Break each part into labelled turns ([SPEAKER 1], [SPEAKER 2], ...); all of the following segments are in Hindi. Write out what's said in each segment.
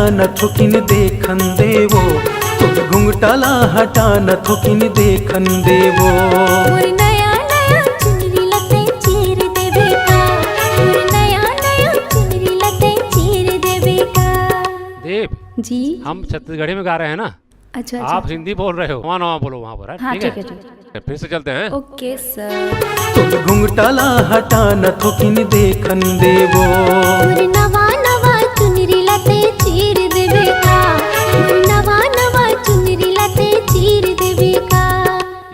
[SPEAKER 1] न थुकिन देखन देवो, तोर घुंघटाला हटा न थुकिन देखन देवो।
[SPEAKER 2] मोर नया नया चुनरी लते चीर देवे का, मोर नया नया चुनरी लते चीर देवे का।
[SPEAKER 3] देव
[SPEAKER 2] जी
[SPEAKER 3] हम छत्तीसगढ़ी में गा रहे हैं ना,
[SPEAKER 2] अच्छा
[SPEAKER 3] आप हिंदी बोल रहे हो, वहाँ नवा बोलो वहाँ पर।
[SPEAKER 2] हाँ
[SPEAKER 3] ठीक
[SPEAKER 2] ठीक
[SPEAKER 3] है,
[SPEAKER 2] है ठीक है।
[SPEAKER 3] फिर से चलते हैं।
[SPEAKER 2] Okay sir.
[SPEAKER 1] तोर घुंघटाला हटा न थुकिन देखन देवो।
[SPEAKER 2] मोर नवा नवा चुनरी लते चीर देवे का, मोर नवा नवा चुनरी लते चीर देवे का।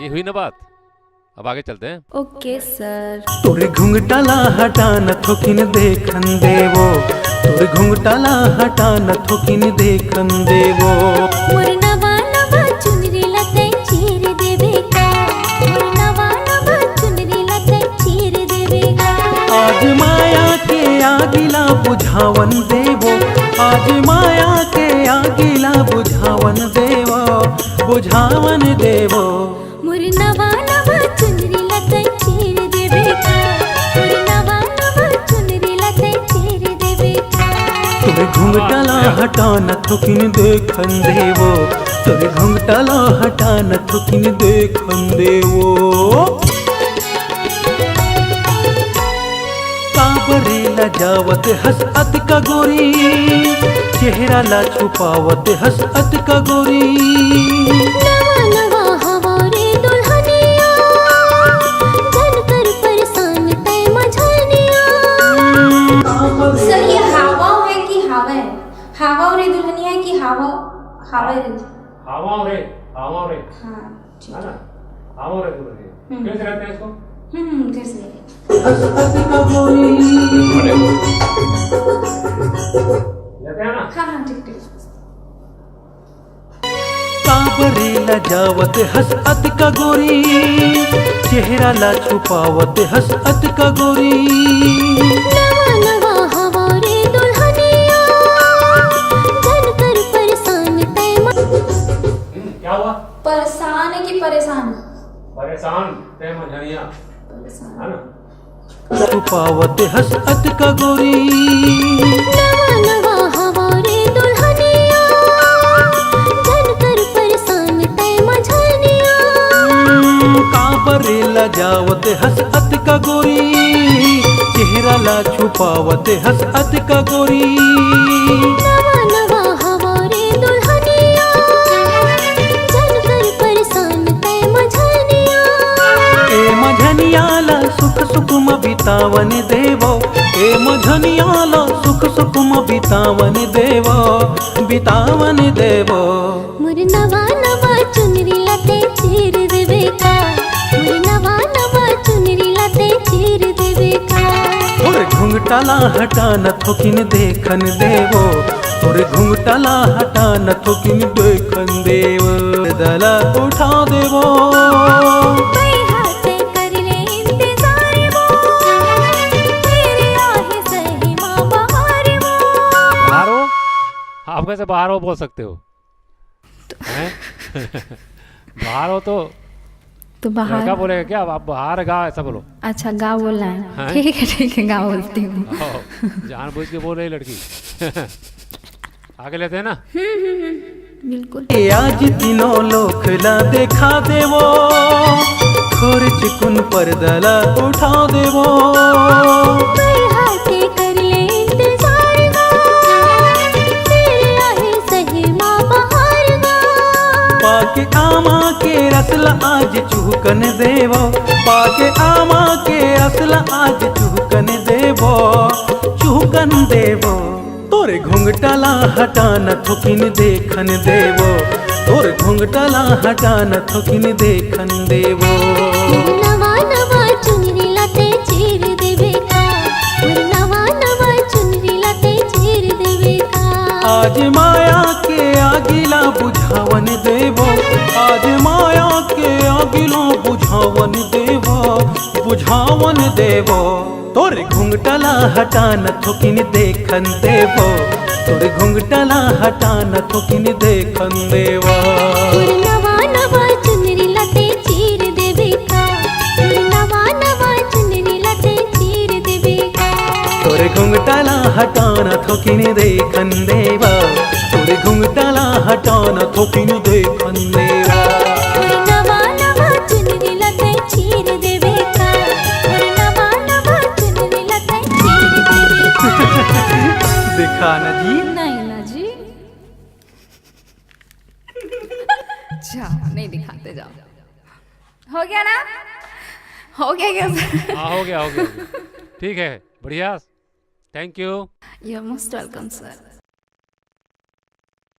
[SPEAKER 3] ये हुई ना बात, अब आगे चलते हैं।
[SPEAKER 2] Okay sir.
[SPEAKER 1] तोर घुंघटाला हटा न थुकिन देखन देवो, तोर घुंघटाला हटा न थुकिन देखन देवो।
[SPEAKER 2] मोर नवा नवा चुनरी लते चीर देवे का, मोर नवा नवा चुनरी लते चीर देवे का।
[SPEAKER 1] आज माया के आगिला बुझावन देवो, आज माया के आगिला बुझावन देवो, बुझावन देवो।
[SPEAKER 2] मोर नवा नवा चुनरी लते चीर देवे का, मोर नवा नवा चुनरी लते चीर देवे का।
[SPEAKER 1] तोर घुंघटाला हटा न थुकिन देखन देवो, तोर घुंघटाला हटा न थुकिन देखन देवो। काबरे लजावत हंसत का गोरी, चेहरा ला छुपावत हंसत का गोरी।
[SPEAKER 2] नवा नवा हवा रे दुल्हनिया, जन कर परेशान तय मझनिया।
[SPEAKER 4] सर ये हावा है कि हावा है? हावा रे दुल्हनिया है कि हावा हावा है?
[SPEAKER 3] हावा रे
[SPEAKER 4] हाँ ठीक
[SPEAKER 3] है
[SPEAKER 4] है।
[SPEAKER 3] ना, हावा रे दुल्हनिया कैसे रहते हैं इसको?
[SPEAKER 4] कैसे?
[SPEAKER 1] हंसत का गोरी।
[SPEAKER 3] रहते हैं ना।
[SPEAKER 4] हाँ ठीक ठीक।
[SPEAKER 1] काबरे लजावत हंसत का गोरी, चेहरा ला छुपावत हंसत का गोरी।
[SPEAKER 2] नवा नवा हवा रे दुल्हनिया, जन कर परेशान तय
[SPEAKER 3] क्या हुआ?
[SPEAKER 4] परेशान है कि परेशान?
[SPEAKER 3] परेशान ते मझनिया
[SPEAKER 4] परेशान।
[SPEAKER 3] है ना।
[SPEAKER 1] छुपावत हंसत का गोरी।
[SPEAKER 2] नवा नवा हवा रे दुल्हनिया, जन कर परेशान तय मझनिया।
[SPEAKER 1] काबरे लजावत हंसत का गोरी, चेहरा ला छुपावत हंसत का गोरी।
[SPEAKER 2] नवा नवा हवा रे दुल्हनिया, जन कर परेशान तय मझनिया।
[SPEAKER 1] ए मझनिया ला सुख सुकुम बितावन देवो, ए मझनिया ला सुख सुकुम बितावन देवो, बितावन देवो।
[SPEAKER 2] मोर नवा नवा चुनरी लते चीर देवे का, मोर नवा नवा चुनरी लते चीर देवे का।
[SPEAKER 1] तोर घुंघटाला हटा न थुकिन देखन देवो, तोर घुंघटाला हटा न थुकिन देखन देवो। दला उठा देवो,
[SPEAKER 2] पै हाथे कर ले इंतजार वो, तेरे आहे सही माँ बहार वो।
[SPEAKER 3] बाहर हो, आप कैसे बाहर हो बोल सकते हो? हैं? बाहर हो तो लड़का
[SPEAKER 5] बाहर।
[SPEAKER 3] बोलेगा क्या? आप बाहर गा ऐसा बोलो।
[SPEAKER 5] अच्छा गा बोलना है,
[SPEAKER 3] हाँ?
[SPEAKER 5] ठीक है गा बोलती हूँ।
[SPEAKER 3] जानबूझ के बोल रही लड़की। आगे लेते हैं ना।
[SPEAKER 5] बिल्कुल।
[SPEAKER 1] ए आज तीनों लोखला देखा देवो, खोर चिकुन पर्दला उठा देवो।
[SPEAKER 2] पै हाथे कर ले इंतजार वो, तेरे आहे सही माँ बहार वो।
[SPEAKER 1] पाके आमा के रसला आज चुहकन देवो, पाके आमा के रसला आज चुहकन देवो, चुहकन देवो। तोरे घुंघटाला हटा न थुकिन देखन देवो, तोरे घुंघटाला हटा न थुकिन देखन देवो।
[SPEAKER 2] मोर नवा नवा चुनरी लते चीर देवे का, मोर नवा नवा चुनरी लते चीर देवे का।
[SPEAKER 1] आज माया के आगिला बुझावन देवो, आज माया के आगिला बुझावन देवो, बुझावन देवो। तोरे घुंघटाला हटा न थुकिन देखन देवो, तोरे घुंघटाला हटा न थुकिन देखन देवो।
[SPEAKER 2] मोर नवा नवा चुनरी लते चीर देवे का, मोर नवा नवा चुनरी लते चीर देवे का।
[SPEAKER 1] तोरे घुंघटाला हटा न थुकिन देखन देवो, मोरे घुंघटाला हटाना थोपिनु देखन देवा
[SPEAKER 2] मोर नवा नवा चुनरी लते चीर देवे का मोर नवा नवा चुनरी लते चीर देवे का
[SPEAKER 1] देखा न जी।
[SPEAKER 5] नहीं ना जी। जाओ नहीं दिखाते जाओ। हो गया ना? हो गया क्या सर?
[SPEAKER 3] हाँ हो गया हो गया ठीक है, बढ़िया, thank you.
[SPEAKER 5] You are most welcome sir.